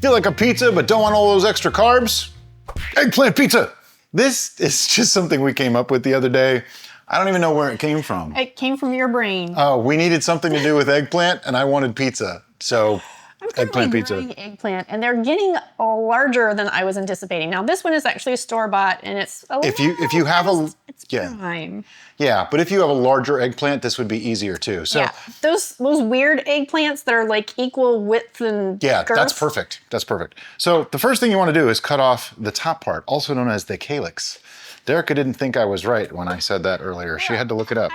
feel like a pizza but don't want all those extra carbs? Eggplant pizza. This is just something we came up with the other day. I don't even know where it came from. It came from your brain. Oh, we needed something to do with eggplant and I wanted pizza. So I'm eggplant currently pizza. growing eggplant, and they're getting larger than I was anticipating. Now, this one is actually a store-bought, and it's a If you have a it's prime. Yeah, but if you have a larger eggplant, this would be easier too. So Yeah, those weird eggplants that are like equal width and yeah, girth. that's perfect. That's perfect. So the first thing you want to do is cut off the top part, also known as the calyx. Dereka didn't think I was right when I said that earlier. She had to look it up.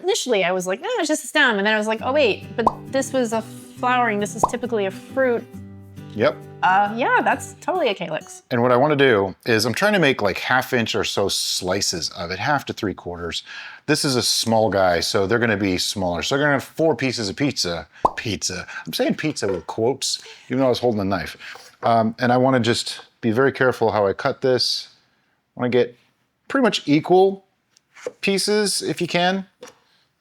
Initially, I was like, no, it's just a stem. And then I was like, oh, wait, but this was a flowering. This is typically a fruit. Yep. Yeah, that's totally a calyx. And what I want to do is I'm trying to make like 1/2 inch or so slices of it, 1/2 to 3/4. This is a small guy, so they're going to be smaller. So they're going to have 4 pieces of pizza. I'm saying pizza with quotes, even though I was holding a knife. And I want to just be very careful how I cut this. I want to get pretty much equal pieces if you can,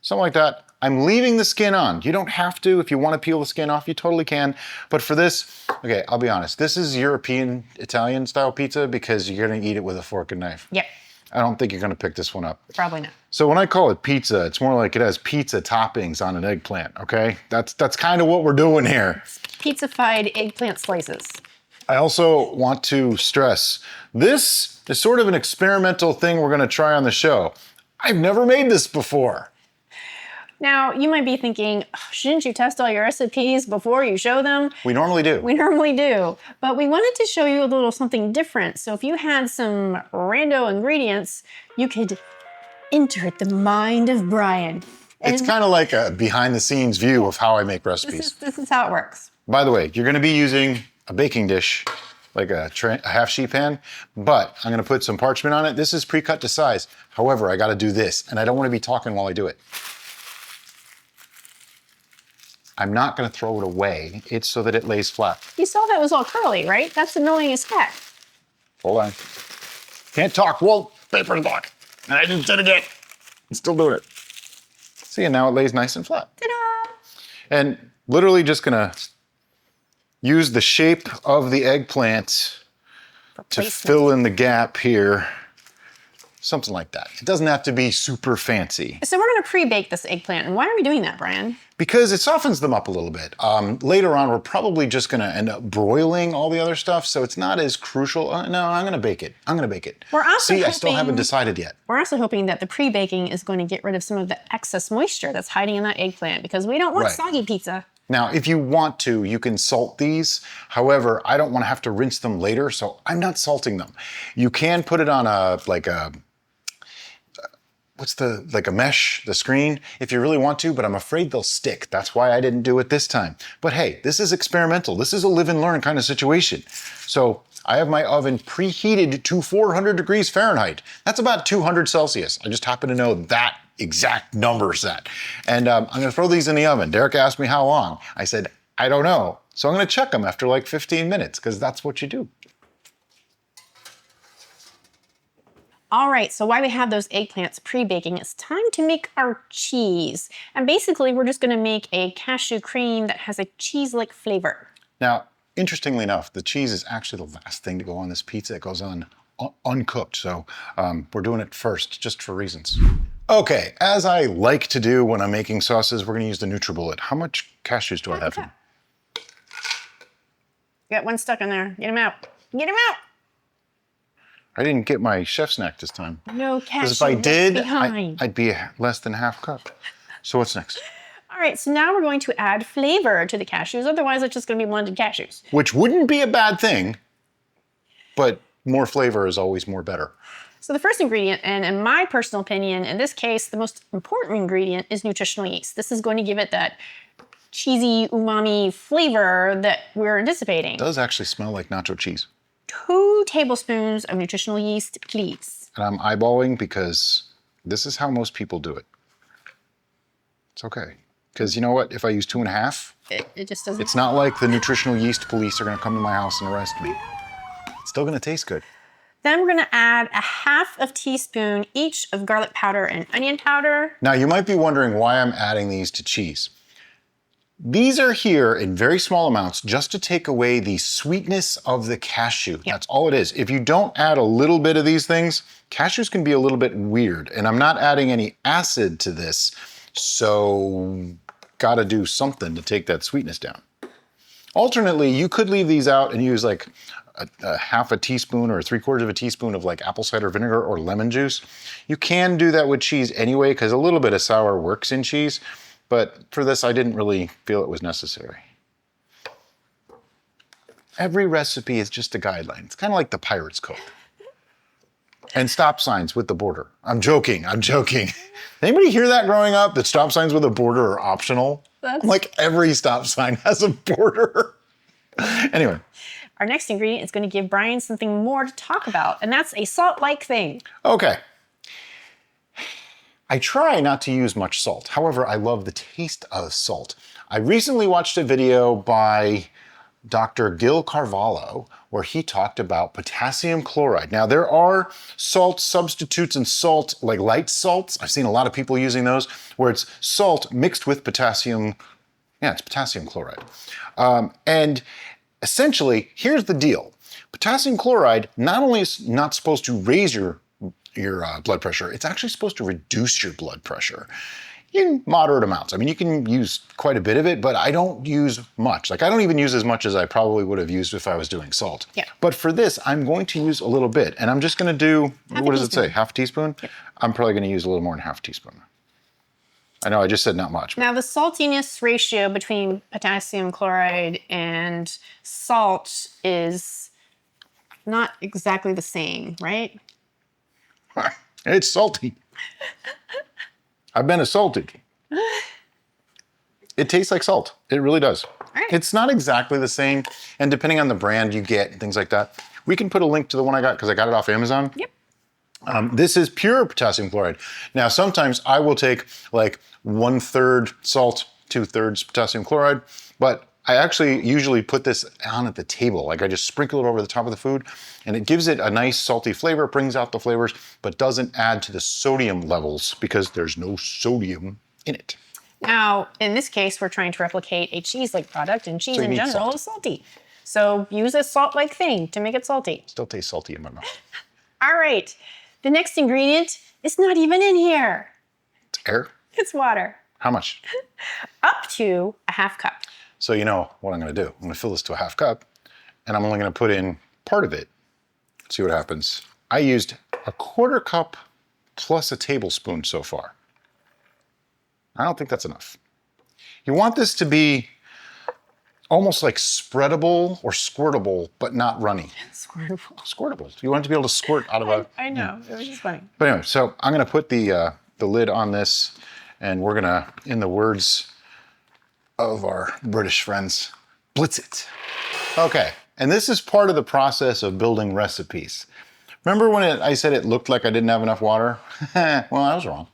something like that. I'm leaving the skin on. You don't have to. If you want to peel the skin off, you totally can. But for this, okay, I'll be honest. This is European, Italian style pizza because you're going to eat it with a fork and knife. Yep. I don't think you're going to pick this one up. Probably not. So when I call it pizza, it's more like it has pizza toppings on an eggplant, okay? That's kind of what we're doing here. Pizza-fied eggplant slices. I also want to stress, this is sort of an experimental thing we're going to try on the show. I've never made this before. Now, you might be thinking, oh, shouldn't you test all your recipes before you show them? We normally do. We normally do, but we wanted to show you a little something different. So if you had some rando ingredients, you could enter the mind of Brian. It's kind of like a behind the scenes view of how I make recipes. This is how it works. By the way, you're going to be using a baking dish, like a half sheet pan, but I'm going to put some parchment on it. This is pre-cut to size. However, I got to do this, and I don't want to be talking while I do it. I'm not going to throw it away. It's so that it lays flat. You saw that was all curly, right? That's annoying as heck. Hold on. Can't talk. Well, paper block. And I didn't do it again. I'm still doing it. See, and now it lays nice and flat. Ta-da! And literally just going to use the shape of the eggplant to fill in the gap here. Something like that. It doesn't have to be super fancy. So we're gonna pre-bake this eggplant. And why are we doing that, Brian? Because it softens them up a little bit. Later on, we're probably just gonna end up broiling all the other stuff, so it's not as crucial. No, I'm gonna bake it. I'm gonna bake it. We're also I still haven't decided yet. We're also hoping that the pre-baking is going to get rid of some of the excess moisture that's hiding in that eggplant, because we don't want soggy pizza. Now, if you want to, you can salt these. However, I don't wanna have to rinse them later, so I'm not salting them. You can put it on like a mesh, the screen, if you really want to, but I'm afraid they'll stick. That's why I didn't do it this time. But hey, this is experimental. This is a live and learn kind of situation. So I have my oven preheated to 400 degrees Fahrenheit. That's about 200 Celsius. I just happen to know that exact number set. And I'm gonna throw these in the oven. Derek asked me how long. I said, I don't know. So I'm gonna check them after like 15 minutes, because that's what you do. All right, so while we have those eggplants pre-baking, it's time to make our cheese. And basically, we're just gonna make a cashew cream that has a cheese-like flavor. Now, interestingly enough, the cheese is actually the last thing to go on this pizza. It goes on uncooked, so we're doing it first, just for reasons. Okay, as I like to do when I'm making sauces, we're gonna use the NutriBullet. How much cashews do I have? Got one stuck in there. Get him out. Get him out! I didn't get my chef snack this time. No cashew Because if I did, behind. I'd be less than half cup. So what's next? All right, so now we're going to add flavor to the cashews. Otherwise, it's just gonna be blended cashews. Which wouldn't be a bad thing, but more flavor is always more better. So the first ingredient, and in my personal opinion, in this case, the most important ingredient is nutritional yeast. This is going to give it that cheesy umami flavor that we're anticipating. It does actually smell like nacho cheese. 2 tablespoons of nutritional yeast, please. And I'm eyeballing because this is how most people do it. It's okay. Because you know what? If I use 2.5, it just doesn't. It's not like the nutritional yeast police are gonna come to my house and arrest me. It's still gonna taste good. Then we're gonna add 1/2 teaspoon each of garlic powder and onion powder. Now you might be wondering why I'm adding these to cheese. These are here in very small amounts just to take away the sweetness of the cashew. Yep. That's all it is. If you don't add a little bit of these things, cashews can be a little bit weird. And I'm not adding any acid to this, so gotta do something to take that sweetness down. Alternately, you could leave these out and use like a half a teaspoon or 3/4 of a teaspoon of like apple cider vinegar or lemon juice. You can do that with cheese anyway, because a little bit of sour works in cheese. But for this, I didn't really feel it was necessary. Every recipe is just a guideline. It's kind of like the Pirate's Code. And stop signs with the border. I'm joking, I'm joking. Anybody hear that growing up? That stop signs with a border are optional? Like every stop sign has a border. Anyway. Our next ingredient is going to give Brian something more to talk about, and that's a salt-like thing. Okay. I try not to use much salt. However, I love the taste of salt. I recently watched a video by Dr. Gil Carvalho where he talked about potassium chloride. Now, there are salt substitutes and salt, like light salts. I've seen a lot of people using those where it's salt mixed with potassium. Yeah, it's potassium chloride. And essentially, here's the deal. Potassium chloride not only is not supposed to raise your blood pressure, it's actually supposed to reduce your blood pressure in moderate amounts. I mean, you can use quite a bit of it, but I don't use much. Like I don't even use as much as I probably would have used if I was doing salt. Yeah. But for this, I'm going to use a little bit, and I'm just gonna do, what does it say, half a teaspoon? Yep. I'm probably gonna use a little more than half a teaspoon. I know I just said not much. Now the saltiness ratio between potassium chloride and salt is not exactly the same, right? It's salty. I've been assaulted. It tastes like salt. It really does. Right. It's not exactly the same, and depending on the brand you get and things like that, we can put a link to the one I got because I got it off Amazon. Yep. This is pure potassium chloride. Now, sometimes I will take like 1/3 salt, 2/3 potassium chloride, but I actually usually put this on at the table. Like I just sprinkle it over the top of the food and it gives it a nice salty flavor, brings out the flavors, but doesn't add to the sodium levels because there's no sodium in it. Now, in this case, we're trying to replicate a cheese-like product, and cheese in general is salty. So use a salt-like thing to make it salty. Still tastes salty in my mouth. All right. The next ingredient is not even in here. It's air? It's water. How much? Up to a half cup. So you know what I'm gonna do. I'm gonna fill this to a half cup and I'm only gonna put in part of it. See what happens. I used a 1/4 cup plus a tablespoon so far. I don't think that's enough. You want this to be almost like spreadable or squirtable, but not runny. Squirtable. Squirtable. You want it to be able to squirt out of a... I know, it was just funny. But anyway, so I'm gonna put the lid on this and we're gonna, in the words of our British friends, blitz it. Okay, and this is part of the process of building recipes. Remember when I said it looked like I didn't have enough water? Well, I was wrong.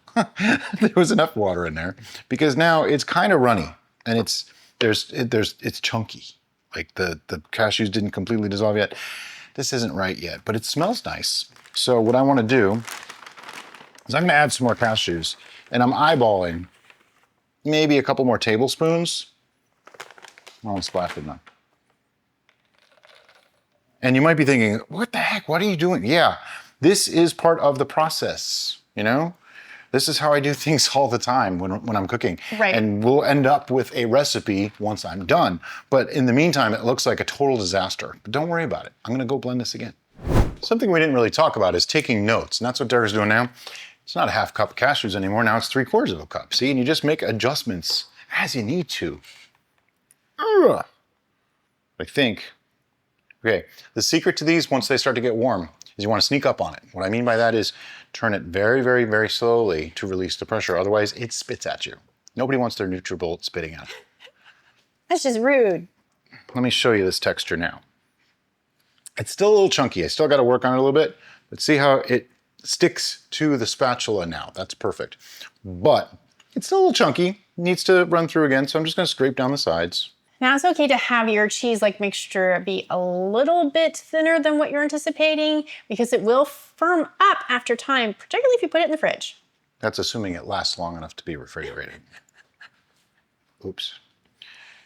There was enough water in there because now it's kind of runny and it's chunky. Like the cashews didn't completely dissolve yet. This isn't right yet, but it smells nice. So what I want to do is I'm going to add some more cashews and I'm eyeballing maybe a couple more tablespoons. I'll splash it now. And you might be thinking, what the heck? What are you doing? Yeah, this is part of the process, you know? This is how I do things all the time when I'm cooking. Right. And we'll end up with a recipe once I'm done. But in the meantime, it looks like a total disaster. But don't worry about it. I'm gonna go blend this again. Something we didn't really talk about is taking notes. And that's what Derek's doing now. It's not a half cup of cashews anymore. Now it's 3/4 of a cup. See, and you just make adjustments as you need to. I think. Okay, the secret to these, once they start to get warm, is you want to sneak up on it. What I mean by that is turn it very, very, very slowly to release the pressure. Otherwise, it spits at you. Nobody wants their NutriBullet spitting at you. That's just rude. Let me show you this texture now. It's still a little chunky. I still got to work on it a little bit, but see how it sticks to the spatula now. That's perfect. But it's still a little chunky. It needs to run through again, so I'm just going to scrape down the sides. Now it's okay to have your cheese-like mixture be a little bit thinner than what you're anticipating because it will firm up after time, particularly if you put it in the fridge. That's assuming it lasts long enough to be refrigerated. Oops.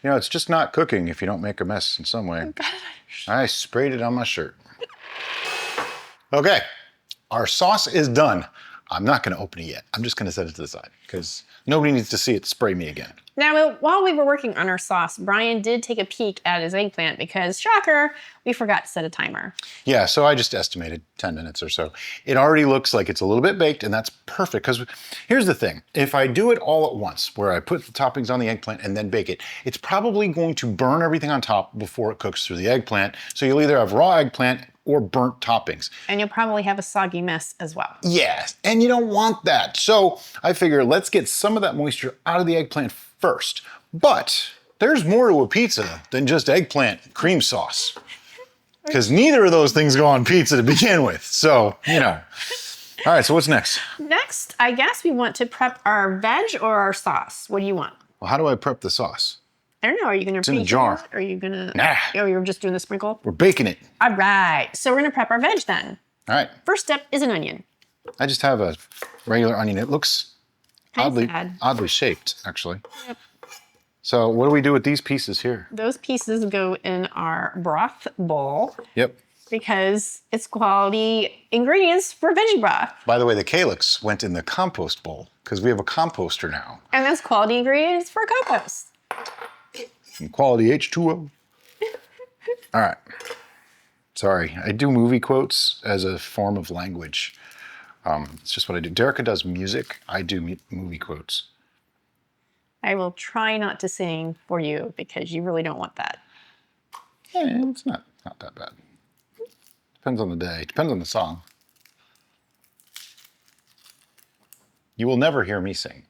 You know, it's just not cooking if you don't make a mess in some way. I sprayed it on my shirt. Okay, our sauce is done. I'm not gonna open it yet. I'm just gonna set it to the side because nobody needs to see it spray me again. Now, while we were working on our sauce, Brian did take a peek at his eggplant because, shocker, we forgot to set a timer. Yeah, so I just estimated 10 minutes or so. It already looks like it's a little bit baked, and that's perfect because here's the thing. If I do it all at once, where I put the toppings on the eggplant and then bake it, it's probably going to burn everything on top before it cooks through the eggplant. So you'll either have raw eggplant or burnt toppings. And you'll probably have a soggy mess as well. Yes, and you don't want that. So I figure let's get some of that moisture out of the eggplant first. But there's more to a pizza than just eggplant cream sauce. Because neither of those things go on pizza to begin with. So, you know. All right, so what's next? Next, I guess we want to prep our veg or our sauce. What do you want? Well, how do I prep the sauce? I don't know. Are you going to in a jar. Are you going to? Nah. Oh, you're just doing the sprinkle? We're baking it. All right. So we're going to prep our veg then. All right. First step is an onion. I just have a regular onion. It looks oddly shaped, actually. Yep. So what do we do with these pieces here? Those pieces go in our broth bowl. Yep. Because it's quality ingredients for veggie broth. By the way, the calyx went in the compost bowl because we have a composter now. And that's quality ingredients for compost. And quality H2O. All right. Sorry, I do movie quotes as a form of language. It's just what I do. Derica does music. I do movie quotes. I will try not to sing for you because you really don't want that. Yeah, it's not that bad. Depends on the day. Depends on the song. You will never hear me sing.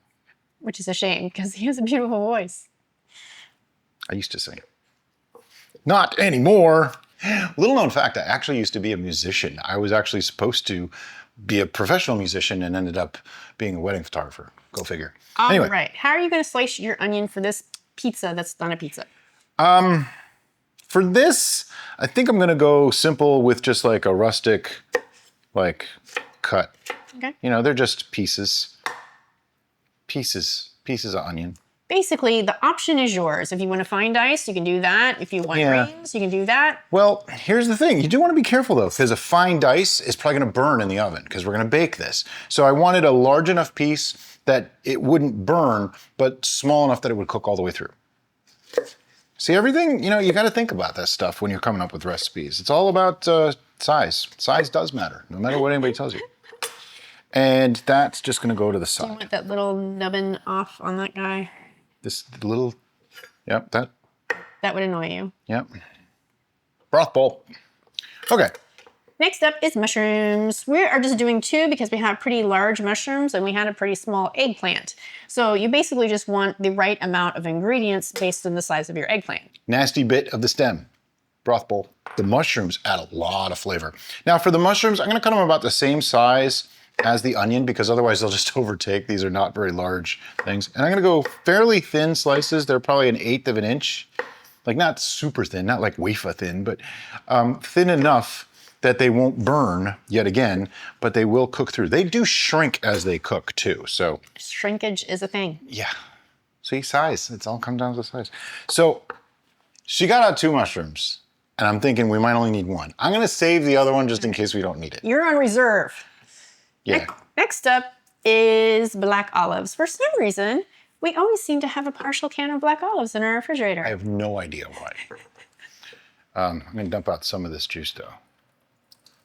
Which is a shame because he has a beautiful voice. I used to sing. Not anymore. Little known fact, I actually used to be a musician. I was actually supposed to be a professional musician and ended up being a wedding photographer. Go figure. Anyway. All right. How are you going to slice your onion for this pizza that's not a pizza? For this, I think I'm gonna go simple with just like a rustic, cut. Okay. You know, they're just pieces of onion. Basically, the option is yours. If you want to fine dice, you can do that. If you want rings, you can do that. Well, here's the thing. You do want to be careful though, because a fine dice is probably gonna burn in the oven because we're gonna bake this. So I wanted a large enough piece that it wouldn't burn, but small enough that it would cook all the way through. See, everything, you know, you got to think about that stuff when you're coming up with recipes. It's all about size. Size does matter, no matter what anybody tells you. And that's just going to go to the Do you side. want that little nubbin off on that guy? This little, yep, that. That would annoy you. Yep. Broth bowl. Okay. Next up is mushrooms. We are just doing 2 because we have pretty large mushrooms and we had a pretty small eggplant. So you basically just want the right amount of ingredients based on the size of your eggplant. Nasty bit of the stem. Broth bowl. The mushrooms add a lot of flavor. Now for the mushrooms, I'm gonna cut them about the same size as the onion because otherwise they'll just overtake. These are not very large things. And I'm gonna go fairly thin slices. They're probably 1/8 of an inch. Like not super thin, not like wafer thin, but thin enough that they won't burn yet again, but they will cook through. They do shrink as they cook too, so. Shrinkage is a thing. Yeah, see, size, it's all come down to size. So she got out 2 mushrooms and I'm thinking we might only need 1. I'm gonna save the other one just in case we don't need it. You're on reserve. Yeah. Next up is black olives. For some reason, we always seem to have a partial can of black olives in our refrigerator. I have no idea why. I'm gonna dump out some of this juice though.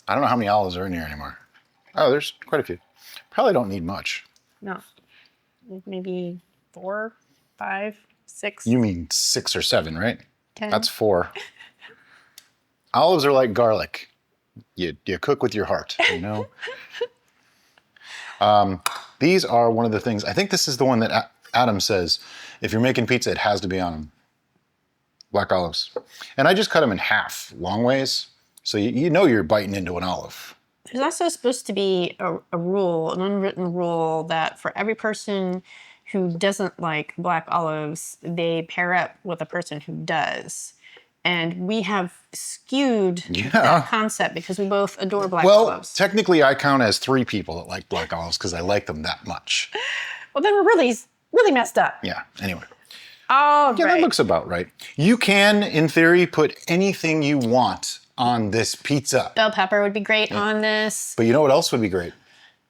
I don't know how many olives are in here anymore. Oh, there's quite a few. Probably don't need much. No, maybe 4, 5, 6. You mean 6 or 7, right? 10. That's 4. Olives are like garlic. You cook with your heart, you know? These are one of the things, I think this is the one that Adam says, if you're making pizza, it has to be on them. Black olives. And I just cut them in half, long ways. So you know you're biting into an olive. There's also supposed to be a rule, an unwritten rule, that for every person who doesn't like black olives, they pair up with a person who does. And we have skewed that concept because we both adore black olives. Well, technically I count as 3 people that like black olives because I like them that much. Well, then we're really messed up. Yeah, anyway. Oh, Yeah, right. that looks about right. You can, in theory, put anything you want on this pizza. Bell pepper would be great on this. But you know what else would be great?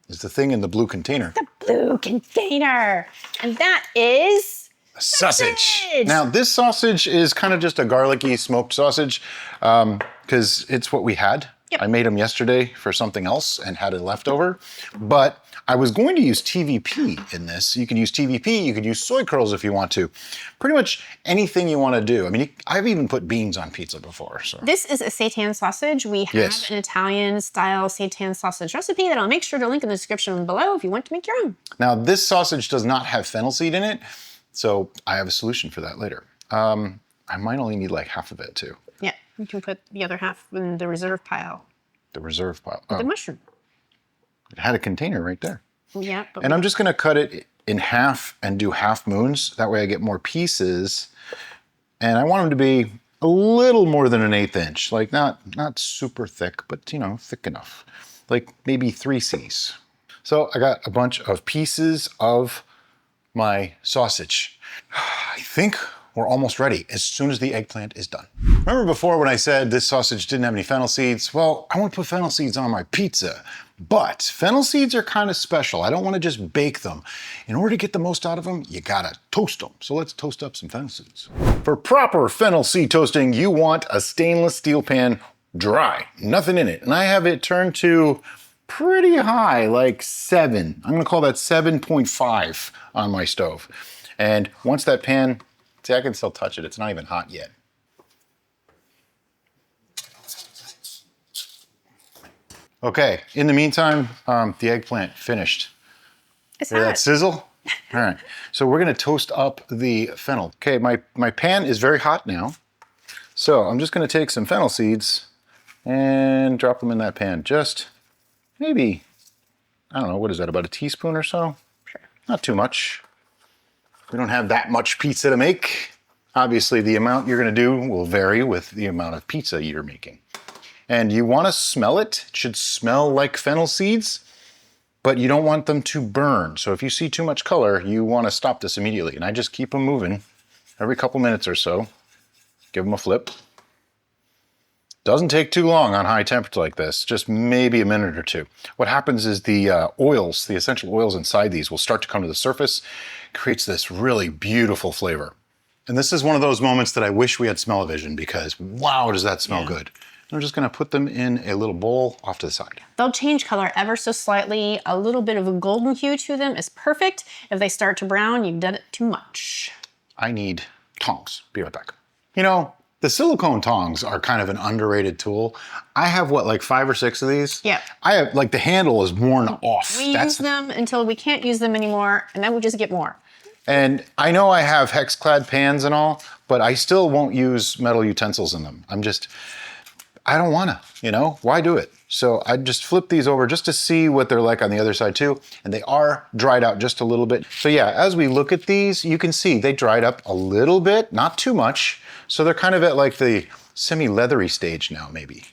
Is the thing in the blue container. The blue container. And that is Sausage. Now, this sausage is kind of just a garlicky smoked sausage because it's what we had. Yep. I made them yesterday for something else and had it left over. But I was going to use TVP in this. You could use TVP, you could use soy curls if you want to. Pretty much anything you want to do. I mean, I've even put beans on pizza before. So This is a seitan sausage. We have an Italian style seitan sausage recipe that I'll make sure to link in the description below if you want to make your own. Now, this sausage does not have fennel seed in it, so I have a solution for that later. I might only need like half of it too. Yeah, you can put the other half in the reserve pile. The reserve pile. The mushroom. It had a container right there. Yeah. But And I'm just gonna cut it in half and do half moons. That way I get more pieces. And I want them to be a little more than an 1/8 inch. Like not super thick, but you know, thick enough. Like maybe 3 Cs. So I got a bunch of pieces of my sausage. I think we're almost ready as soon as the eggplant is done. Remember before when I said this sausage didn't have any fennel seeds? Well, I want to put fennel seeds on my pizza, but fennel seeds are kind of special. I don't want to just bake them. In order to get the most out of them, you gotta toast them. So let's toast up some fennel seeds. For proper fennel seed toasting, you want a stainless steel pan, dry, nothing in it. And I have it turned to pretty high, like 7. I'm gonna call that 7.5 on my stove. And once that pan, see, I can still touch it. It's not even hot yet. Okay, in the meantime, the eggplant finished. it's Hear that hot. sizzle? All right, so we're gonna toast up the fennel. Okay, my pan is very hot now. So I'm just gonna take some fennel seeds and drop them in that pan. Just maybe, I don't know, what is that, about a teaspoon or so? Sure. Not too much. We don't have that much pizza to make. Obviously, the amount you're gonna do will vary with the amount of pizza you're making. And you wanna smell it. It should smell like fennel seeds, but you don't want them to burn. So if you see too much color, you wanna stop this immediately. And I just keep them moving every couple minutes or so. Give them a flip. Doesn't take too long on high temperature like this, just maybe a minute or two. What happens is the oils, the essential oils inside these will start to come to the surface, creates this really beautiful flavor. And this is one of those moments that I wish we had smell-o-vision because wow, does that smell good. And I'm just gonna put them in a little bowl off to the side. They'll change color ever so slightly. A little bit of a golden hue to them is perfect. If they start to brown, you've done it too much. I need tongs. Be right back. You know, the silicone tongs are kind of an underrated tool. I have what, like 5 or 6 of these? Yeah. I have, like the handle is worn off. We use them until we can't use them anymore, and then we just get more. And I know I have hex-clad pans and all, but I still won't use metal utensils in them. I don't wanna, you know, why do it? So I just flip these over just to see what they're like on the other side too. And they are dried out just a little bit. So yeah, as we look at these, you can see they dried up a little bit, not too much. So they're kind of at like the semi-leathery stage now, maybe.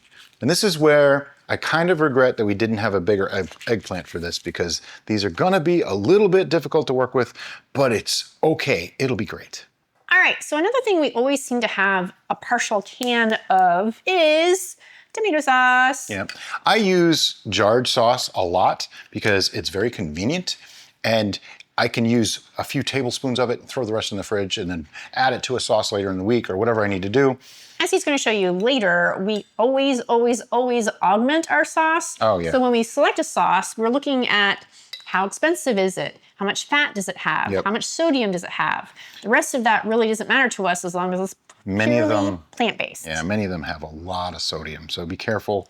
And this is where I kind of regret that we didn't have a bigger eggplant for this because these are gonna be a little bit difficult to work with, but it's okay, it'll be great. All right, so another thing we always seem to have a partial can of is tomato sauce. Yeah, I use jarred sauce a lot because it's very convenient and I can use a few tablespoons of it, throw the rest in the fridge and then add it to a sauce later in the week or whatever I need to do. As he's gonna show you later, we always augment our sauce. Oh yeah. So when we select a sauce, we're looking at how expensive is it? How much fat does it have? Yep. How much sodium does it have? The rest of that really doesn't matter to us as long as it's Many of purely them, plant-based. yeah, many of them have a lot of sodium, so be careful.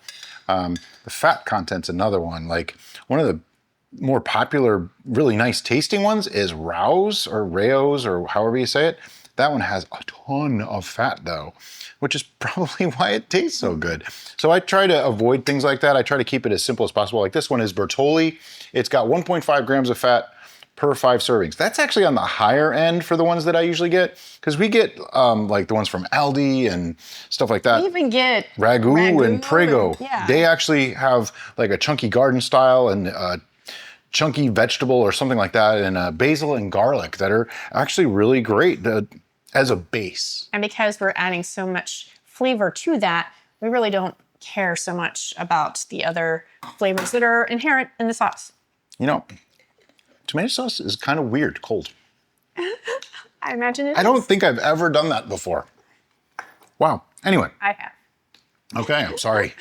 The fat content's another one. Like one of the more popular, really nice tasting ones is Rao's or Rao's or however you say it. That one has a ton of fat though, which is probably why it tastes so good. So I try to avoid things like that. I try to keep it as simple as possible. Like this one is Bertolli. It's got 1.5 grams of fat per 5 servings. That's actually on the higher end for the ones that I usually get, because we get like the ones from Aldi and stuff like that. We even get Ragu and Prego. yeah. They actually have like a chunky garden style and chunky vegetable or something like that, and basil and garlic that are actually really great. as a base. And because we're adding so much flavor to that, we really don't care so much about the other flavors that are inherent in the sauce. You know, tomato sauce is kind of weird cold. I imagine it I don't is. think I've ever done that before. Wow. Anyway. I have. Okay, I'm sorry.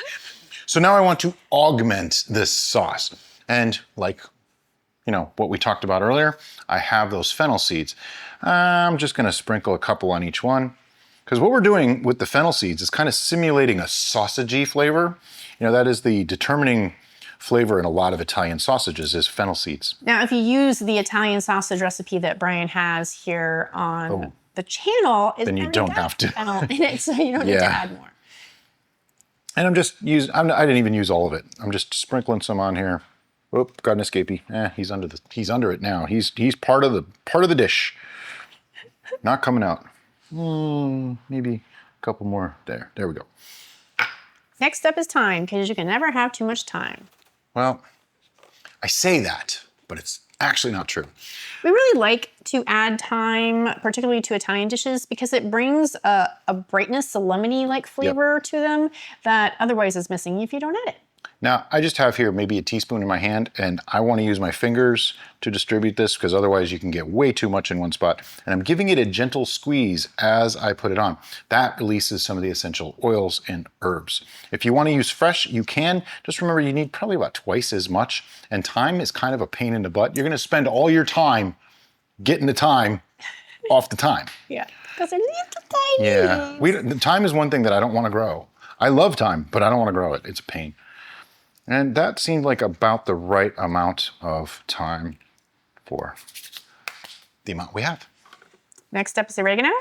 So now I want to augment this sauce. And like, you know, what we talked about earlier, I have those fennel seeds. I'm just gonna sprinkle a couple on each one. Because what we're doing with the fennel seeds is kind of simulating a sausagey flavor. You know, that is the determining flavor in a lot of Italian sausages is fennel seeds. Now, if you use the Italian sausage recipe that Brian has here on the channel, Then you don't have to. Fennel in it, so you don't need to add more. And I'm just using, I didn't even use all of it. I'm just sprinkling some on here. Oop, got an escapee. He's under it now. He's part of the dish. Not coming out. Maybe a couple more there. There we go. Next up is thyme, because you can never have too much thyme. Well, I say that, but it's actually not true. We really like to add thyme, particularly to Italian dishes, because it brings a brightness, a lemony-like flavor to them that otherwise is missing if you don't add it. Now, I just have here maybe a teaspoon in my hand, and I want to use my fingers to distribute this because otherwise you can get way too much in one spot. And I'm giving it a gentle squeeze as I put it on. That releases some of the essential oils and herbs. If you want to use fresh, you can. Just remember you need probably about twice as much. And thyme is kind of a pain in the butt. You're going to spend all your time getting the thyme off the thyme. Yeah, because they're little tiny. Yeah, thyme is one thing that I don't want to grow. I love thyme, but I don't want to grow it. It's a pain. And that seemed like about the right amount of thyme for the amount we have. Next up is oregano.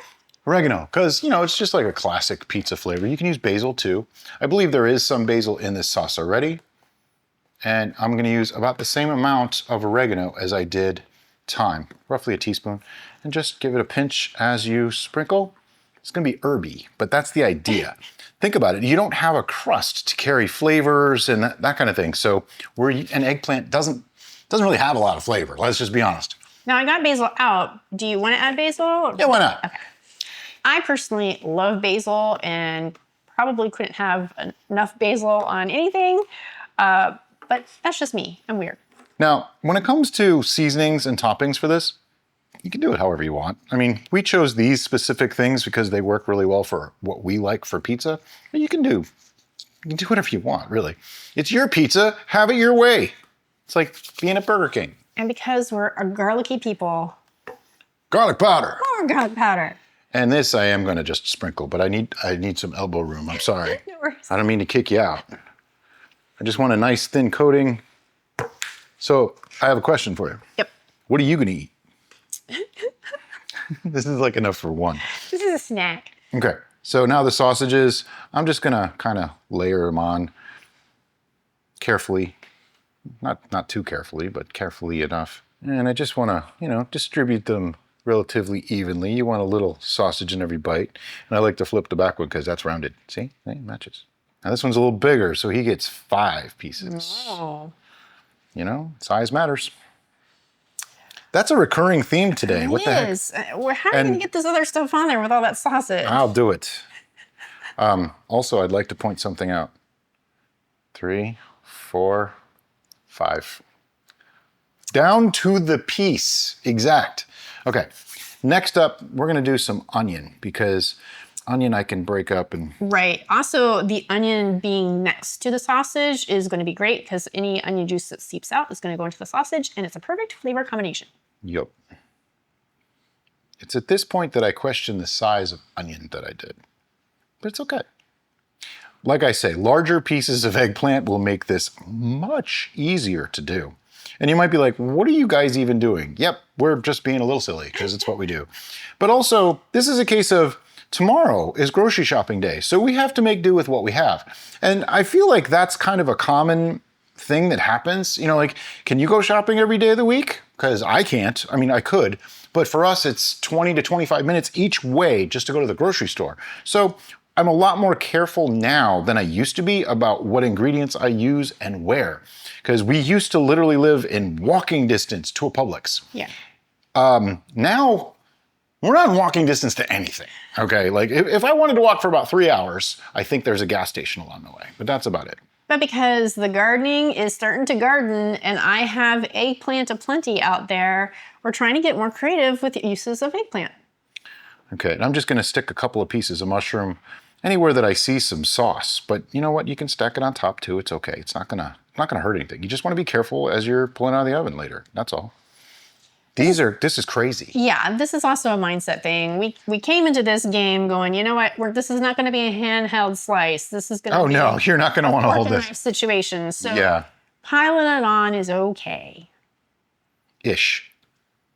Oregano, because, you know, it's just like a classic pizza flavor. You can use basil too. I believe there is some basil in this sauce already. And I'm going to use about the same amount of oregano as I did thyme, roughly a teaspoon. And just give it a pinch as you sprinkle. It's going to be herby, but that's the idea. Think about it. You don't have a crust to carry flavors and that kind of thing. So an eggplant doesn't really have a lot of flavor. Let's just be honest. Now I got basil out. Do you want to add basil? Yeah, why not? Okay. I personally love basil and probably couldn't have enough basil on anything, but that's just me. I'm weird. Now, when it comes to seasonings and toppings for this, you can do it however you want. I mean, we chose these specific things because they work really well for what we like for pizza. But you can do whatever you want, really. It's your pizza, have it your way. It's like being at Burger King. And because we're a garlicky people. Garlic powder. More garlic powder. And this I am gonna just sprinkle, but I need some elbow room, I'm sorry. No worries. I don't mean to kick you out. I just want a nice thin coating. So I have a question for you. Yep. What are you gonna eat? This is like enough for one. This is a snack. Okay, so now the sausages, I'm just gonna kind of layer them on carefully. Not too carefully, but carefully enough. And I just wanna, you know, distribute them relatively evenly. You want a little sausage in every bite. And I like to flip the back one because that's rounded. See, it matches. Now this one's a little bigger, so he gets 5 pieces. Oh. You know, size matters. That's a recurring theme today. What the heck? It is. How are you going to get this other stuff on there with all that sausage? I'll do it. Also, I'd like to point something out. 3, 4, 5. Down to the piece. Exact. Okay. Next up, we're going to do some onion because onion I can break up and... Right. Also, the onion being next to the sausage is going to be great because any onion juice that seeps out is going to go into the sausage and it's a perfect flavor combination. Yup. It's at this point that I question the size of onion that I did, but it's okay. Like I say, larger pieces of eggplant will make this much easier to do. And you might be like, what are you guys even doing? Yep, we're just being a little silly because it's what we do. But also, this is a case of tomorrow is grocery shopping day, so we have to make do with what we have. And I feel like that's kind of a common thing that happens. You know, like, can you go shopping every day of the week? Because I can't. I mean, I could. But for us, it's 20 to 25 minutes each way just to go to the grocery store. So I'm a lot more careful now than I used to be about what ingredients I use and where. Because we used to literally live in walking distance to a Publix. Yeah. Now, We're not in walking distance to anything, okay? Like if I wanted to walk for about 3 hours, I think there's a gas station along the way, but that's about it. But because the gardening is starting to garden and I have eggplant aplenty out there, we're trying to get more creative with the uses of eggplant. Okay, and I'm just gonna stick a couple of pieces of mushroom anywhere that I see some sauce, but you know what? You can stack it on top too, it's okay. It's not gonna hurt anything. You just wanna be careful as you're pulling out of the oven later, that's all. This is crazy. Yeah, this is also a mindset thing. We came into this game going, you know what? This is not going to be a handheld slice. This is going to be No, you're not going to want to hold this situation. So yeah, piling it on is okay. ish.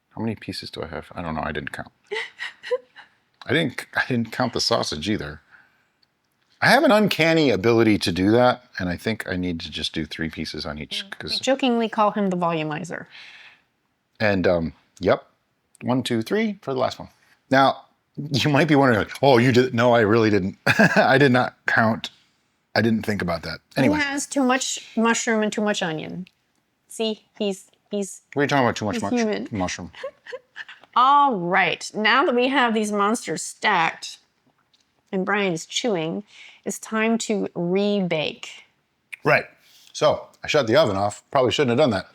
How many pieces do I have? I don't know. I didn't count. I didn't count the sausage either. I have an uncanny ability to do that, and I think I need to just do 3 pieces on each. We jokingly call him the volumizer. And yep, 1, 2, 3 for the last one. Now, you might be wondering, oh, you did? No, I really didn't. I did not count. I didn't think about that. Anyway. He has too much mushroom and too much onion. See, he's. What are you talking about? Too much mushroom. All right, now that we have these monsters stacked and Brian is chewing, it's time to rebake. Right. So I shut the oven off. Probably shouldn't have done that.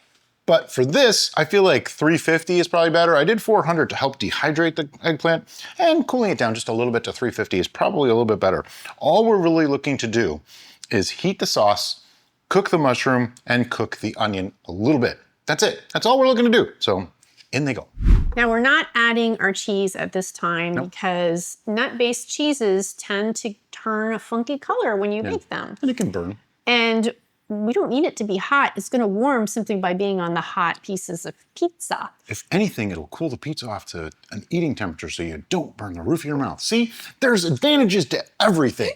But for this, I feel like 350 is probably better. I did 400 to help dehydrate the eggplant, and cooling it down just a little bit to 350 is probably a little bit better. All we're really looking to do is heat the sauce, cook the mushroom, and cook the onion a little bit. That's it. That's all we're looking to do. So in they go. Now we're not adding our cheese at this time because nut-based cheeses tend to turn a funky color when you make them. And it can burn. And we don't need it to be hot. It's going to warm simply by being on the hot pieces of pizza. If anything, it'll cool the pizza off to an eating temperature so you don't burn the roof of your mouth. See, there's advantages to everything.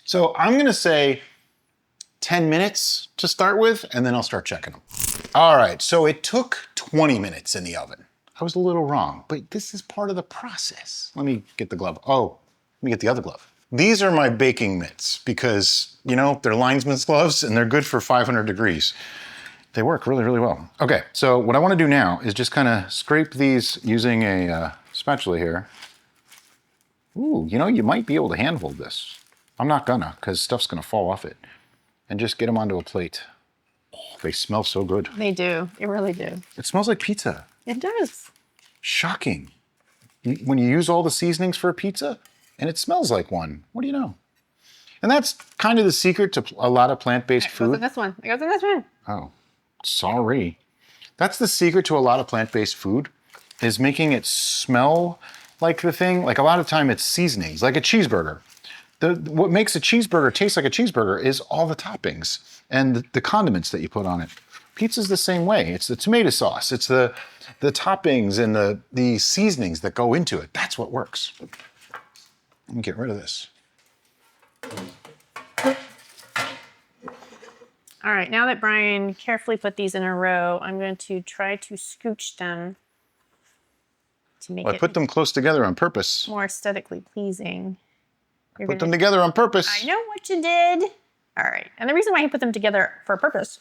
So I'm going to say 10 minutes to start with, and then I'll start checking them. All right, so it took 20 minutes in the oven. I was a little wrong, but this is part of the process. Let me get the glove. Oh, let me get the other glove. These are my baking mitts because, you know, they're linesman's gloves and they're good for 500 degrees. They work really, really well. Okay, so what I want to do now is just kind of scrape these using a spatula here. Ooh, you know, you might be able to hand hold this. I'm not gonna, because stuff's gonna fall off it. And just get them onto a plate. Oh, they smell so good. They do. They really do. It smells like pizza. It does. Shocking. When you use all the seasonings for a pizza, and it smells like one. What do you know? And that's kind of the secret to a lot of plant-based food. It goes in this one. It goes in this one. Oh, sorry. That's the secret to a lot of plant-based food, is making it smell like the thing. Like a lot of time it's seasonings, like a cheeseburger. What makes a cheeseburger taste like a cheeseburger is all the toppings and the condiments that you put on it. Pizza's the same way. It's the tomato sauce. It's the toppings and the seasonings that go into it. That's what works. Let me get rid of this. All right, now that Brian carefully put these in a row, I'm going to try to scooch them to make I put them close together on purpose. more aesthetically pleasing. Put them together on purpose. I know what you did. All right, and the reason why he put them together for a purpose.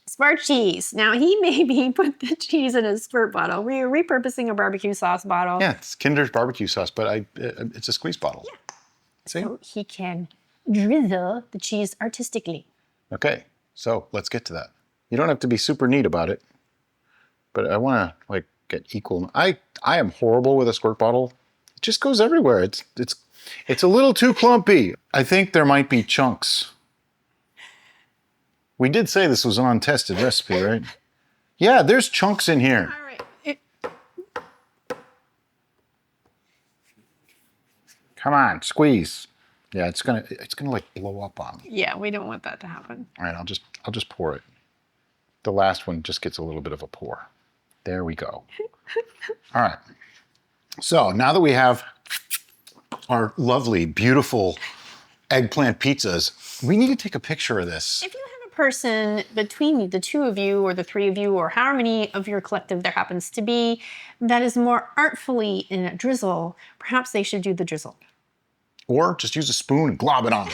Smart cheese. Now he maybe put the cheese in a squirt bottle. We're repurposing a barbecue sauce bottle. Yeah, it's Kinder's barbecue sauce, but it's a squeeze bottle. Yeah. See? So he can drizzle the cheese artistically. Okay, so let's get to that. You don't have to be super neat about it, but I want to like get equal. I am horrible with a squirt bottle. It just goes everywhere. It's a little too clumpy. I think there might be chunks. We did say this was an untested recipe, right? Yeah, there's chunks in here. All right. Come on, squeeze. Yeah, it's gonna like blow up on me. Yeah, we don't want that to happen. All right, I'll just pour it. The last one just gets a little bit of a pour. There we go. All right. So now that we have our lovely, beautiful eggplant pizzas, we need to take a picture of this. If you have a person between the two of you or the three of you or however many of your collective there happens to be that is more artfully in a drizzle, perhaps they should do the drizzle. Or just use a spoon and glob it on.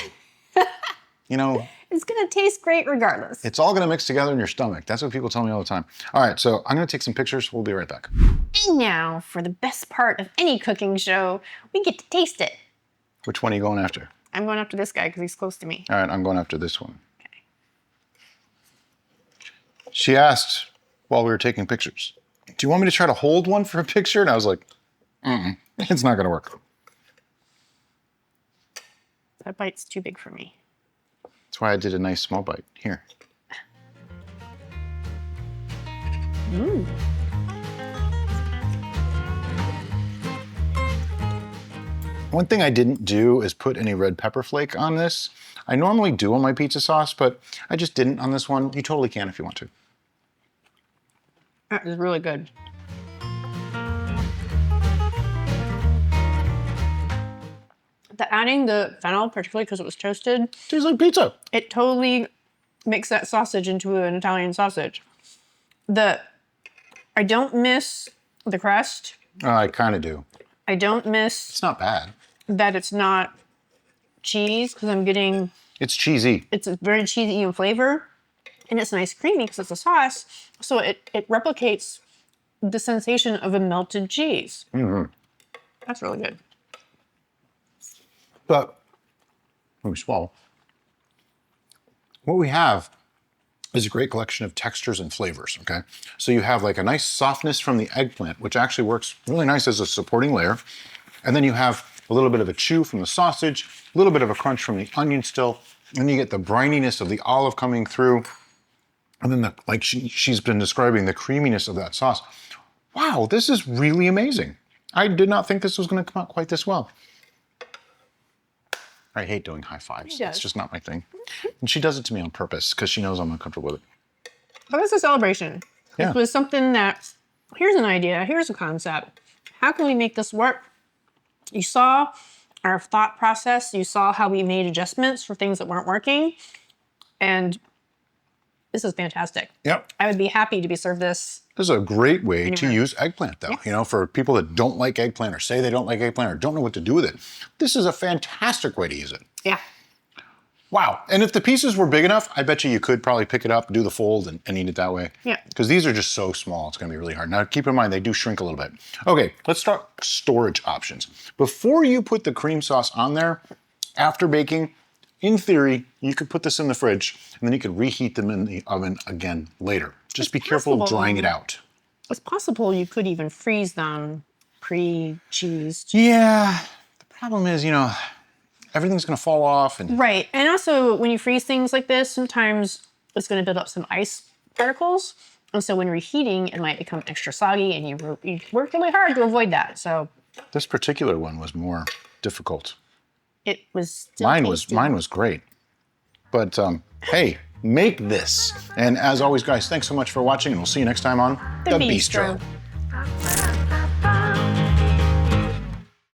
You know, It's gonna taste great regardless. It's all gonna mix together in your stomach. That's what people tell me all the time. All right, so I'm gonna take some pictures. We'll be right back. And now, for the best part of any cooking show, we get to taste it. Which one are you going after? I'm going after this guy because he's close to me. All right, I'm going after this one. Okay. She asked while we were taking pictures, do you want me to try to hold one for a picture? And I was like, it's not gonna work. That bite's too big for me. That's why I did a nice small bite. Here. Mm. One thing I didn't do is put any red pepper flake on this. I normally do on my pizza sauce, but I just didn't on this one. You totally can if you want to. That is really good. Adding the fennel, particularly because it was toasted, Tastes like pizza. it totally makes that sausage into an Italian sausage. I don't miss the crust. I kind of do. I don't miss It's not bad. that it's not cheese because I'm getting, It's cheesy. it's a very cheesy in flavor, and it's nice creamy because it's a sauce. So it replicates the sensation of a melted cheese. Mm-hmm. That's really good. But let me swallow. What we have is a great collection of textures and flavors, okay? So you have like a nice softness from the eggplant, which actually works really nice as a supporting layer. And then you have a little bit of a chew from the sausage, a little bit of a crunch from the onion still, and you get the brininess of the olive coming through. And then like she's been describing, the creaminess of that sauce. Wow, this is really amazing. I did not think this was gonna come out quite this well. I hate doing high fives. It's just not my thing. And she does it to me on purpose because she knows I'm uncomfortable with it. But it's a celebration. Yeah. It was something that, here's an idea, here's a concept. How can we make this work? You saw our thought process. You saw how we made adjustments for things that weren't working. And this is fantastic. Yep. I would be happy to be served this. This is a great way to use eggplant though. You know, for people that don't like eggplant or say they don't like eggplant or don't know what to do with it. This is a fantastic way to use it. Yeah. Wow. And if the pieces were big enough, I bet you could probably pick it up, do the fold and eat it that way. Yeah. Because these are just so small, it's gonna be really hard. Now keep in mind, they do shrink a little bit. Okay, let's start storage options. Before you put the cream sauce on there, after baking, in theory, you could put this in the fridge and then you could reheat them in the oven again later. Just be careful of drying it out. It's possible you could even freeze them pre-cheesed. Yeah, the problem is, you know, everything's gonna fall off and Right, and also when you freeze things like this, sometimes it's gonna build up some ice particles. And so when reheating, it might become extra soggy and you work really hard to avoid that, so. this particular one was more difficult. It was still Mine tasty. was great. But hey, make this. And as always, guys, thanks so much for watching, and we'll see you next time on The Bistro.